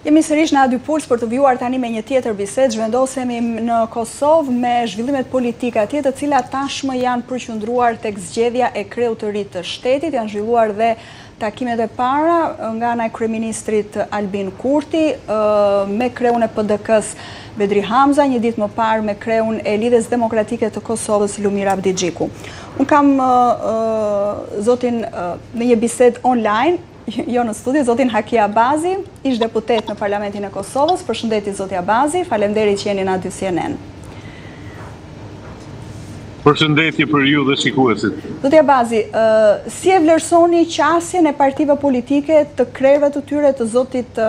Jemi sërish në A2 Puls për të vjuar tani me një tjetër bisedë. Zhvendosemi në Kosovë me zhvillimet politike atje, të cilat tashmë janë përqendruar tek zgjedhja e kreut të ri të shtetit. Janë zhvilluar dhe takimet e para nga ana e kryeministrit Albin Kurti me kreun e PDK-s Bedri Hamza, një ditë më parë me kreun e Lidhjes Demokratike të Kosovës Lumir Abdigjiku. Unë kam zotin me një bisedë online, jo në studio, zotin Haki Abazi, ish deputet në Parlamentin e Kosovës. Përshëndetje zoti Abazi, faleminderit që jeni në A2 CNN. Përshëndetje për ju dhe shikuesit. Zoti Abazi, si e vlerësoni qasjen e partive politike të krerëve të tyre të zotit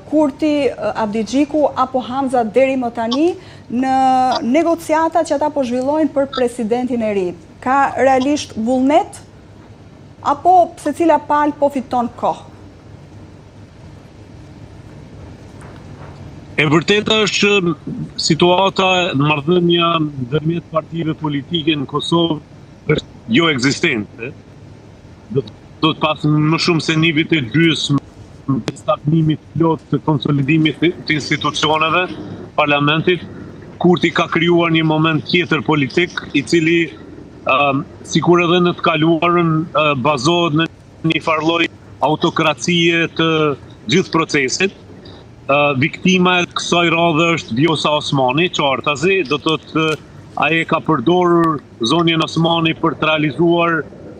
Kurti, Abdigjiku apo Hamza deri më tani në negociatat që ata po zhvillojnë për presidentin e ri? Ka realisht vullnet apo secila palë po fiton kohë? E vërteta është që situata në marrëdhënia ndërmjet partive politike në Kosovë është jo ekzistente. Do të pasim më shumë se një vit e gjysmë të stagnimit plot të konsolidimit të institucioneve, parlamentit. Kurti ka krijuar një moment tjetër politik i cili sikur edhe në të kaluarën bazohet në një farlloj autokracie të gjithë procesit. Viktima e kësaj radhe është Vjosa Osmani, qartazi, do të thotë ai ka përdorur zonjën Osmani për të realizuar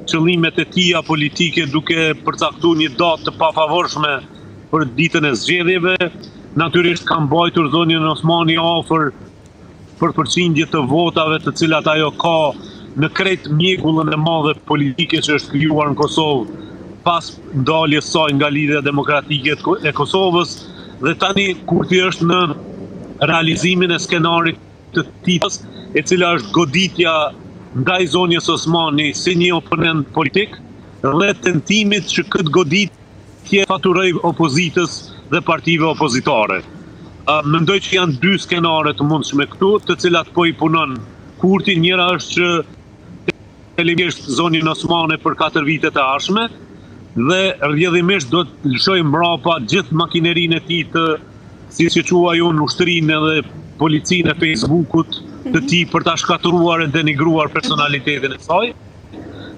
qëllimet e tija politike duke përcaktuar një datë të pafavorshme për ditën e zgjedhjeve. Natyrisht ka mbajtur zonjën Osmani afër për përqindje të votave të cilat ajo ka në krejt mjekullën e madhe politike që është krijuar në Kosovë pas ndaljes saj nga Lidhja Demokratike e Kosovës, dhe tani Kurti është në realizimin e skenarit të titës, e cila është goditja ndaj zonjës Osmani si një oponent politik dhe tentimit që këtë goditje faturoj opozitës dhe partive opozitare. Mendoj që janë dy skenare të mundshme këtu, të cilat po i punon Kurti. Njëra është që televisht zonjën Osmani për 4 vitet e ardhshme dhe rrjedhimisht do të lëshoj mbrapa gjithë makinerinë e tij të, siç e quaj unë, ushtrinë edhe policinë e Facebookut të tij për ta shkatëruar e denigruar personalitetin e saj.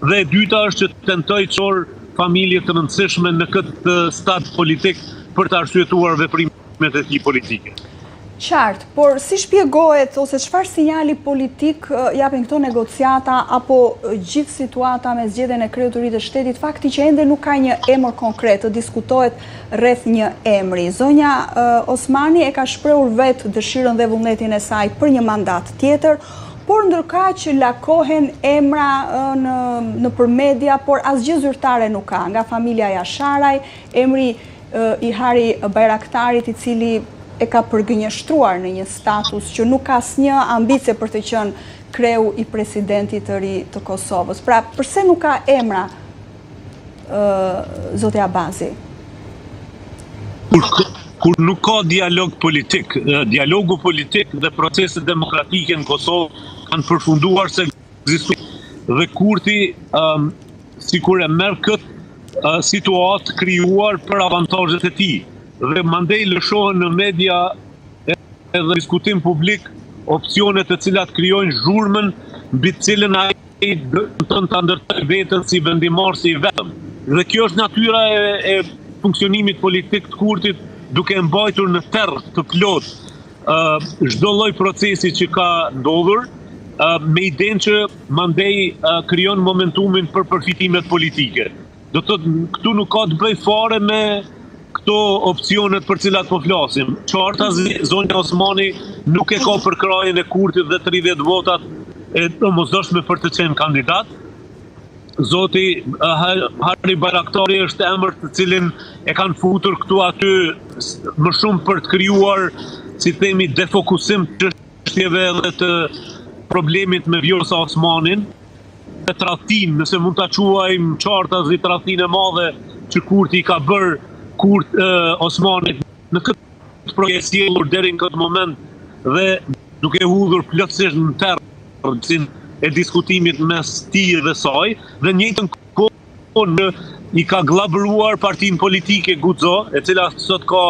Dhe e dyta është që tentoj të çor familje të rëndësishme në këtë stad politik për të arsyetuar veprimet e tij politike. Qartë, por si shpjegohet ose çfarë sinjali politik japin këto negociata apo gjithë situata me zgjedhjen e kreut të ri të shtetit, fakti që ende nuk ka një emër konkret, të diskutohet rreth një emri. Zonja Osmani e ka shprehur vetë dëshirën dhe vullnetin e saj për një mandat tjetër, por ndërkaq që lakohen emra nëpër media, por asgjë zyrtare nuk ka. Nga familja Jasharaj, emri i Hari Bajraktarit, i cili e ka përgënjeshtruar në një status që nuk ka asnjë ambicie për të qenë kreu i presidentit të ri të Kosovës. Pra, përse nuk ka emra, zoti Abazi? Kur nuk ka dialog politik, dialogu politik dhe proceset demokratike në Kosovë kanë përfunduar se ekzistojnë. Dhe Kurti, sikur e merr këtë situatë krijuar për avantazhet e tij, dhe mandej lëshohen në media edhe diskutim publik opsione të cilat krijojnë zhurmën mbi të cilën ai do të ndërtoj veten si vendimarrësi i vetëm. Dhe kjo është natyra e funksionimit politik të Kurtit, duke mbajtur në terr të plot çdo lloj procesi që ka ndodhur, me idenë që mandej krijon momentumin për përfitimet politike. Do të thotë, këtu nuk ka të bëjë fare me këto opsionet për cilat po flasim. Qartazi, zonja Osmani nuk e ka përkrajën e Kurtit dhe 30 votat e domosdoshme për të qenë kandidat. Zoti Hari Bajraktari është emër të cilin e kanë futur këtu aty më shumë për të krijuar, si themi, defokusim të çështjeve dhe të problemit me Vjosa Osmanin, e tradhtin, nëse mund ta quajmë qartazi tradhtin e madhe që Kurti ka bërë Osmanit në këtë projekt sjellur deri në këtë moment dhe duke hudhur plotësisht në terr e diskutimit mes tij dhe saj, dhe në njëjtën kohë në i ka glabëruar partinë politike Guxo, e cila sot ka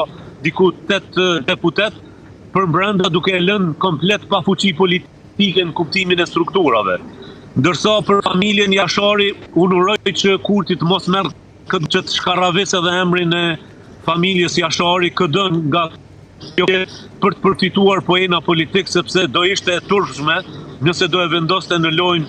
diku 8 deputet, për brenda duke lënë komplet pa fuqi politike në kuptimin e strukturave. Ndërsa për familjen Jashari, unë uroj që Kurti të mos merr këtë që të shkarraves edhe emrin e familjes Jashari këdën nga për të përfituar poena politik, sepse do ishte e turpshme nëse do e vendoste në lojë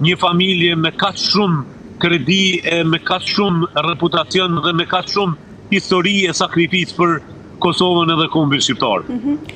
një familje me kaq shumë kredi, me kaq shumë reputacion dhe me kaq shumë histori e sakrificë për Kosovën edhe kombin shqiptar.